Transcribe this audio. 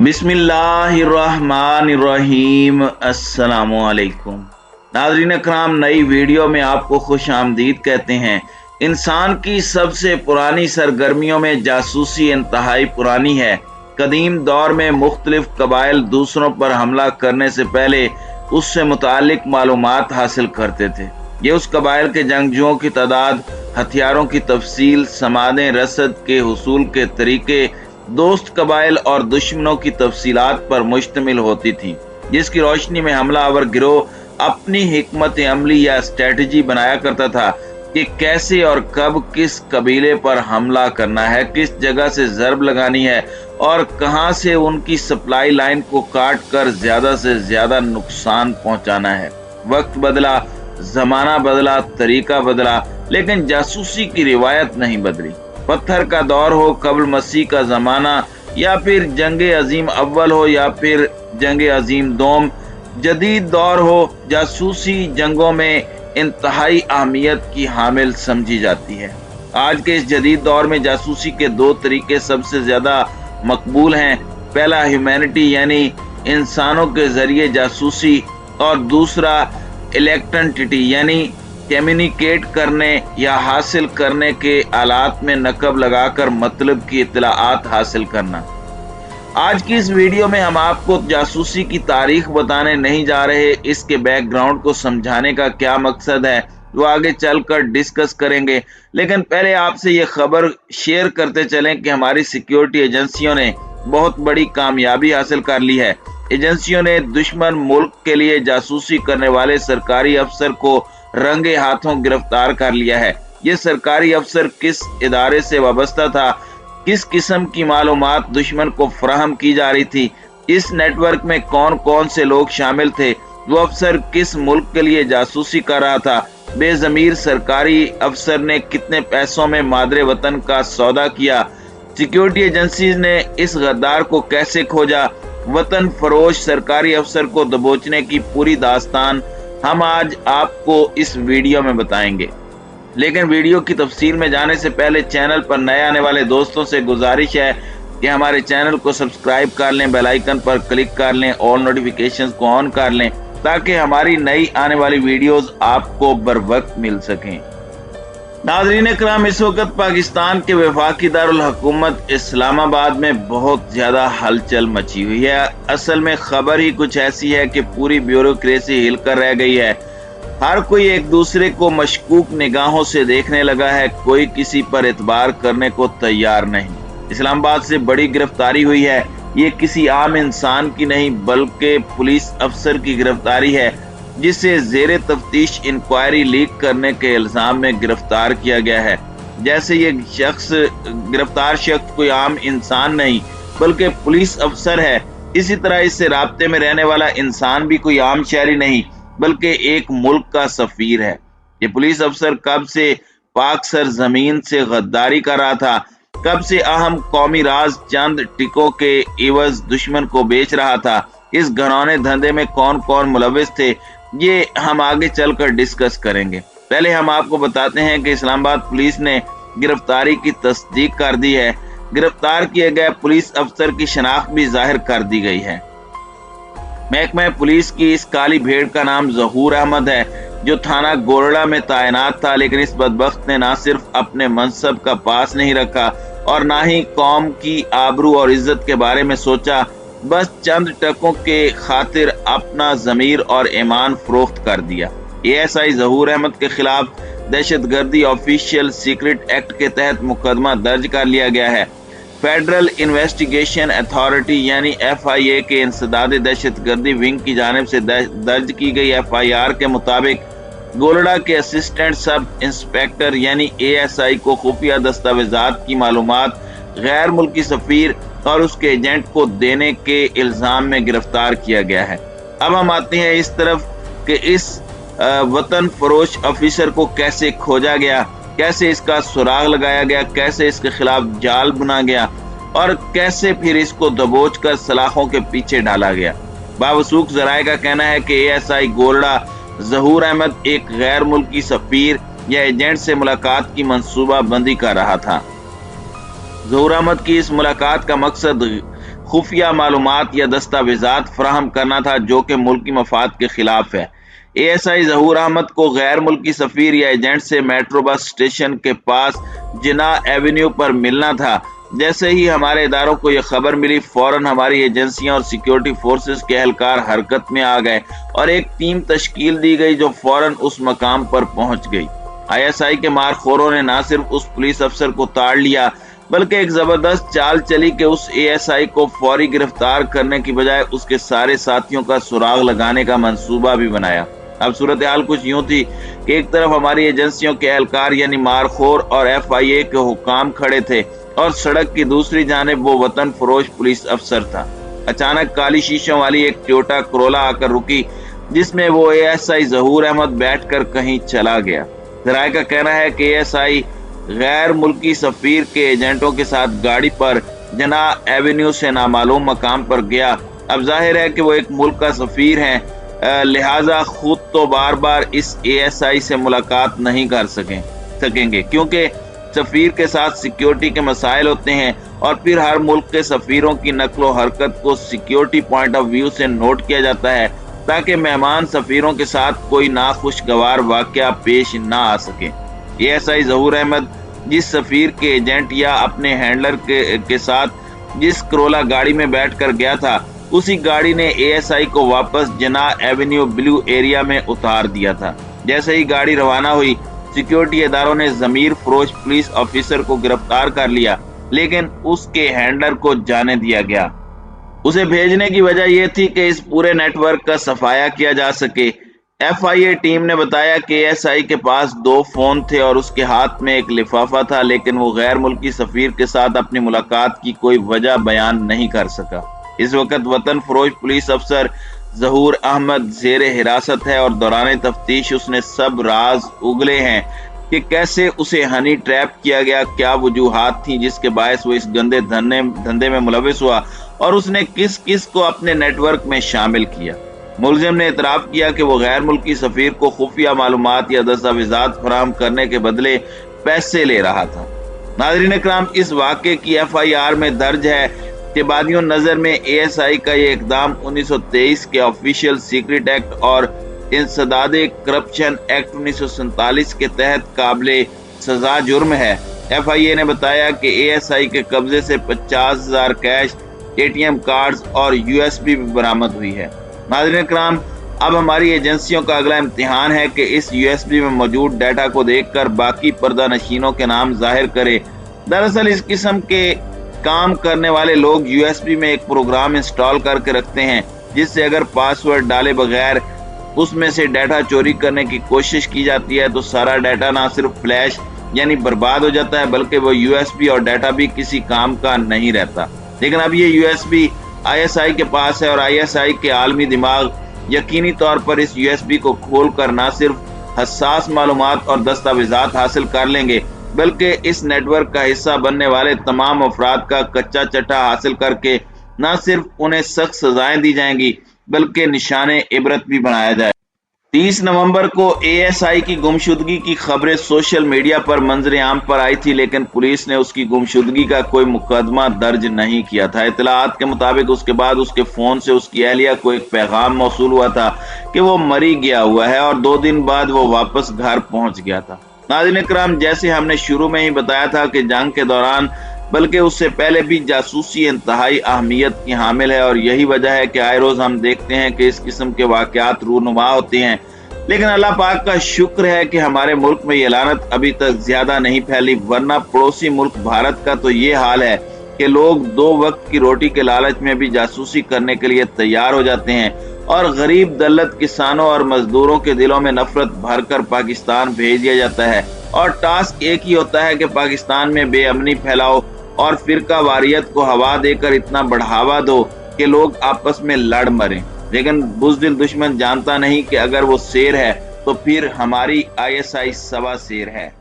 बिस्मिल्लाहिर्रहमानिर्रहीम। अस्सलामुअलैकुम नाज़रीन अकराम, नई वीडियो में आपको खुश आमदीद कहते हैं। इंसान की सबसे पुरानी सरगर्मियों में जासूसी इंतहाई पुरानी है। कदीम दौर में मुख्तलिफ कबाइल दूसरों पर हमला करने से पहले उससे मुतालिक मालूमात हासिल करते थे। ये उस कबाइल के जंगजुओं की तादाद, हथियारों की तफसील, समादें, रसद के हुसूल के तरीके, दोस्त कबाइल और दुश्मनों की तफसीलात पर मुश्तमिल होती थी, जिसकी रोशनी में हमलावर गिरोह अपनी हिकमत अमली या स्ट्रेटजी बनाया करता था कि कैसे और कब किस कबीले पर हमला करना है, किस जगह से ज़रब लगानी है और कहां से उनकी सप्लाई लाइन को काट कर ज्यादा से ज्यादा नुकसान पहुंचाना है। वक्त बदला, जमाना बदला, तरीका बदला, लेकिन जासूसी की रिवायत नहीं बदली। पत्थर का दौर हो, कब्ल मसीह का जमाना, या फिर जंग अजीम अव्वल हो या फिर जंग अजीम दोम, जदीद दौर हो, जासूसी जंगों में इंतहाई अहमियत की हामिल समझी जाती है। आज के इस जदीद दौर में जासूसी के दो तरीके सबसे ज्यादा मकबूल हैं। पहला ह्यूमैनिटी यानी इंसानों के जरिए जासूसी, और दूसरा इलेक्ट्रनिटी यानी कम्युनिकेट करने या हासिल करने के आलात में नकब लगाकर मतलब की इत्तलाआत हासिल करना। आज की इस वीडियो में हम आपको जासूसी की तारीख बताने नहीं जा रहे, इसके बैकग्राउंड को समझाने का क्या मकसद है वो आगे चलकर डिस्कस करेंगे। लेकिन पहले आपसे ये खबर शेयर करते चलें कि हमारी सिक्योरिटी एजेंसियों ने बहुत बड़ी कामयाबी हासिल कर ली है। एजेंसियों ने दुश्मन मुल्क के लिए जासूसी करने वाले सरकारी अफसर को रंगे हाथों गिरफ्तार कर लिया है। ये सरकारी अफसर किस इदारे से वाबस्ता था, किस किस्म की मालूमात दुश्मन को फराहम की जा रही थी, इस नेटवर्क में कौन कौन से लोग शामिल थे, वो अफसर किस मुल्क के लिए जासूसी कर रहा था, बेजमीर सरकारी अफसर ने कितने पैसों में मादरे वतन का सौदा किया, सिक्योरिटी एजेंसीज ने इस गद्दार को कैसे खोजा, वतन फरोश सरकारी अफसर को दबोचने की पूरी दास्तान हम आज आपको इस वीडियो में बताएंगे। लेकिन वीडियो की तफसील में जाने से पहले चैनल पर नए आने वाले दोस्तों से गुजारिश है कि हमारे चैनल को सब्सक्राइब कर लें, बेल आइकन पर क्लिक कर लें, ऑल नोटिफिकेशंस को ऑन कर लें ताकि हमारी नई आने वाली वीडियोस आपको बर वक्त मिल सकें। नाज़रीन इकराम, इस वक्त पाकिस्तान के वफाकी दारुल हुकूमत इस्लामाबाद में बहुत ज्यादा हलचल मची हुई है। असल में खबर ही कुछ ऐसी है कि पूरी ब्यूरोक्रेसी हिलकर रह गई है। हर कोई एक दूसरे को मशकूक निगाहों से देखने लगा है, कोई किसी पर एतबार करने को तैयार नहीं। इस्लामाबाद से बड़ी गिरफ्तारी हुई है। ये किसी आम इंसान की नहीं बल्कि पुलिस अफसर की गिरफ्तारी है, जिसे जेरे तफ्तीश इंक्वायरी लीक करने के इल्जाम में गिरफ्तार किया गया है। जैसे ये गिरफ्तार शख्स कोई आम इंसान नहीं बल्कि पुलिस अफसर है, इसी तरह इससे राब्ते में रहने वाला इंसान भी कोई आम शहरी नहीं बल्कि एक मुल्क का सफीर है। ये पुलिस अफसर कब से पाक सर जमीन से गद्दारी कर रहा था, कब से अहम कौमी राज चंद टिकों के एवज दुश्मन को बेच रहा था, इस घरौने धंधे में कौन कौन मुलविस थे, ये हम आगे चलकर डिस्कस करेंगे। पहले हम आपको बताते हैं कि इस्लामाबाद पुलिस ने गिरफ्तारी की तस्दीक कर दी है। गिरफ्तार किए गए पुलिस अफसर की शनाख्त भी जाहिर कर दी गई है। महकमा पुलिस की इस काली भेड़ का नाम जहूर अहमद है, जो थाना गोरड़ा में तैनात था। लेकिन इस बदबख्त ने ना सिर्फ अपने मनसब का पास नहीं रखा और ना ही कौम की आबरू और इज्जत के बारे में सोचा, बस चंद टकों के खातिर अपना जमीर और ईमान फरोख्त कर दिया। एएसआई जहूर अहमद के खिलाफ दहशतगर्दी ऑफिशियल सीक्रेट एक्ट के तहत मुकदमा दर्ज कर लिया गया है। फेडरल इन्वेस्टिगेशन अथॉरिटी यानी FIA के इंसदाद दहशतगर्दी विंग की जानिब से दर्ज की गई FIR के मुताबिक गोलड़ा के असिस्टेंट सब इंस्पेक्टर यानी ASI को खुफिया दस्तावेजात की मालूमात गैर मुल्की सफीर और उसके एजेंट को देने के इल्जाम में गिरफ्तार किया गया है। अब हम आते हैं इस तरफ कि इस वतन फरोश ऑफिसर को कैसे खोजा गया, कैसे इसका सुराग लगाया गया, कैसे इसके खिलाफ जाल बुना गया और कैसे फिर इसको दबोच कर सलाखों के पीछे डाला गया। बावसूख जराये का कहना है कि ASI गोलड़ा जहूर अहमद एक गैर मुल्की सफीर या एजेंट से मुलाकात की मंसूबा बंदी कर रहा था। जहूर अहमद की इस मुलाकात का मकसद खुफिया मालूमात या दस्तावेजात फराहम करना था जो कि मुल्की मफाद के खिलाफ है। ASI ज़हूर अहमद को गैर मुल्की सफीर या एजेंट से मेट्रो बस स्टेशन के पास जिन्नाह एवेन्यू पर मिलना था। जैसे ही हमारे इदारों को यह खबर मिली, फौरन हमारी एजेंसियां और सिक्योरिटी फोर्सेस के एहलकार हरकत में आ गए और एक टीम तश्कील दी गई जो फौरन उस मकाम पर पहुंच गई। ISI के मारखोरों ने न सिर्फ उस पुलिस अफसर को ताड़ लिया बल्कि एक जबरदस्त चाल चली कि उस ASI को फौरी गिरफ्तार करने की बजाय उसके सारे साथियों का सुराग लगाने का मंसूबा भी बनाया। अब सूरत हाल कुछ यूं थी कि एक तरफ हमारी एजेंसियों के एहलकार यानी मारखोर और FIA के हुकाम खड़े थे और सड़क की दूसरी जानिब वो वतन फरोश पुलिस अफसर था। अचानक काली शीशों वाली एक टोयोटा कोरोला आकर रुकी जिसमें वो ASI ज़हूर अहमद बैठकर कहीं चला गया। जराये का कहना है कि ASI गैर मुल्की सफीर के एजेंटों के साथ गाड़ी पर जिन्नाह एवेन्यू से नामालूम मकाम पर गया। अब जाहिर है कि वो एक मुल्क का सफीर हैं, लिहाजा खुद तो बार बार इस ASI से मुलाकात नहीं कर सकेंगे क्योंकि सफीर के साथ सिक्योरिटी के मसाइल होते हैं और फिर हर मुल्क के सफीरों की नक्लो हरकत को सिक्योरिटी पॉइंट ऑफ व्यू से नोट किया जाता है ताकि मेहमान सफीरों के साथ कोई नाखुशगवार वाकया पेश ना आ सके। ASI ज़हूर अहमद जिस सफीर के एजेंट या अपने हैंडलर के साथ जिस कोरोला गाड़ी में बैठकर गया था, उसी गाड़ी ने ASI को वापस जिन्नाह एवेन्यू ब्लू एरिया में उतार दिया था। जैसे ही गाड़ी रवाना हुई, सिक्योरिटी इदारों ने ज़मीर फरोश पुलिस ऑफिसर को गिरफ्तार कर लिया, लेकिन उसके हैंडलर को जाने दिया गया। उसे भेजने की वजह यह थी कि इस पूरे नेटवर्क का सफाया किया जा सके। FIA टीम ने बताया कि ASI के पास 2 फोन थे और उसके हाथ में एक लिफाफा था, लेकिन वो गैर मुल्की सफीर के साथ अपनी मुलाकात की कोई वजह बयान नहीं कर सका। इस वक्त वतन फरोश पुलिस अफसर ज़हूर अहमद जेर हिरासत है और दौरान तफ्तीश उसने सब राज उगले हैं कि कैसे उसे हनी ट्रैप किया गया, क्या वजूहात थी जिसके बायस वो इस गंदे धंधे में मुलविस हुआ और उसने किस किस को अपने नेटवर्क में शामिल किया। मुलजिम ने इतराफ किया कि वो गैर मुल्की सफीर को खुफिया मालूमात या दस्तावेजात फराहम करने के बदले पैसे ले रहा था। नाज़रीन इकराम, इस वाक़े की FIR में दर्ज है कि बादियों नजर में ASI का ये इकदाम 1923 के ऑफिशियल सीक्रेट एक्ट और इंसदादे करप्शन एक्ट 1947 के तहत काबिले सजा जुर्म है। FIA ने बताया कि ASI के कब्जे से 50,000 कैश, ATM कार्ड्स और USB भी बरामद हुई है। नाज़रीन इकराम, अब हमारी एजेंसियों का अगला इम्तिहान है कि इस USB में मौजूद डाटा को देखकर बाकी पर्दा नशीनों के नाम जाहिर करे। दरअसल इस किस्म के काम करने वाले लोग USB में एक प्रोग्राम इंस्टॉल करके रखते हैं जिससे अगर पासवर्ड डाले बगैर उसमें से डाटा चोरी करने की कोशिश की जाती है तो सारा डाटा ना सिर्फ फ्लैश यानी बर्बाद हो जाता है बल्कि वो USB और डाटा भी किसी काम का नहीं रहता। लेकिन अब ये USB ISI के पास है और ISI के आलमी दिमाग यकीनी तौर पर इस USB को खोलकर ना सिर्फ हसास मालूमात और दस्तावेजात हासिल कर लेंगे बल्कि इस नेटवर्क का हिस्सा बनने वाले तमाम अफराद का कच्चा चट्टा हासिल करके न सिर्फ उन्हें सख्त सजाएं दी जाएंगी बल्कि निशाने इबरत भी बनाया जाए। 30 नवंबर को ASI की गुमशुदगी की खबरें सोशल मीडिया पर मंजर आम पर आई थी, लेकिन पुलिस ने उसकी गुमशुदगी का कोई मुकदमा दर्ज नहीं किया था। इतलात के मुताबिक उसके बाद उसके फोन से उसकी अहलिया को एक पैगाम मौसूल हुआ था कि वो मरी गया हुआ है और 2 दिन बाद वो वापस घर पहुंच गया था। नाज़रीन इकराम, जैसे हमने शुरू में ही बताया था कि जंग के दौरान बल्कि उससे पहले भी जासूसी इंतहाई अहमियत की हामिल है और यही वजह है कि आए रोज हम देखते हैं कि इस किस्म के वाकयात रूनुमा होते हैं। लेकिन अल्लाह पाक का शुक्र है कि हमारे मुल्क में ये लानत अभी तक ज्यादा नहीं फैली, वरना पड़ोसी मुल्क भारत का तो ये हाल है कि लोग 2 वक्त की रोटी के लालच में भी जासूसी करने के लिए तैयार हो जाते हैं और गरीब दलित किसानों और मजदूरों के दिलों में नफरत भरकर पाकिस्तान भेज दिया जाता है और टास्क एक ही होता है कि पाकिस्तान में बेअमनी फैलाओ और फिरका वारियत को हवा देकर इतना बढ़ावा दो कि लोग आपस में लड़ मरें। लेकिन बुज़दिल दुश्मन जानता नहीं कि अगर वो शेर है तो फिर हमारी ISI सवा शेर है।